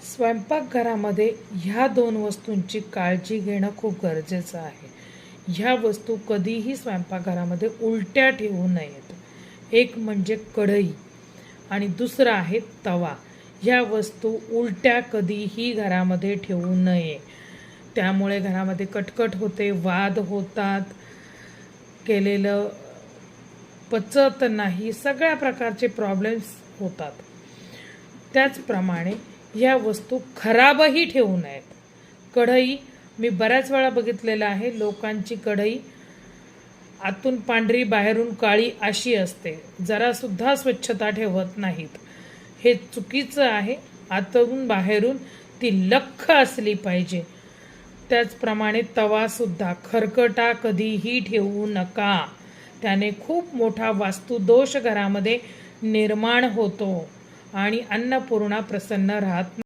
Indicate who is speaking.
Speaker 1: स्वयंपाकघरामध्ये ह्या दोन वस्तूंची काळजी घेणं खूप गरजेचं आहे. ह्या वस्तू कधीही स्वयंपाकघरामध्ये उलट्या ठेवू नयेत. एक म्हणजे कढई आणि दुसरा आहे तवा. ह्या वस्तू उलट्या कधीही घरामध्ये ठेवू नये. त्यामुळे घरामध्ये कटकट होते, वाद होतात, केलेलं पचत नाही, सगळ्या प्रकारचे प्रॉब्लेम्स होतात. त्याचप्रमाणे ह्या वस्तू खराबही ठेवू नयेत. कढई मी बऱ्याच वेळा बघितलेलं आहे, लोकांची कढई आतून पांढरी बाहेरून काळी अशी असते, जरासुद्धा स्वच्छता ठेवत नाहीत. हे चुकीचं आहे. आतून बाहेरून ती लख्ख असली पाहिजे. त्याचप्रमाणे तवासुद्धा खरकटा कधीही ठेवू नका. त्याने खूप मोठा वास्तुदोष घरामध्ये निर्माण होतो आणि अन्नपूर्णा प्रसन्न राहत नाही.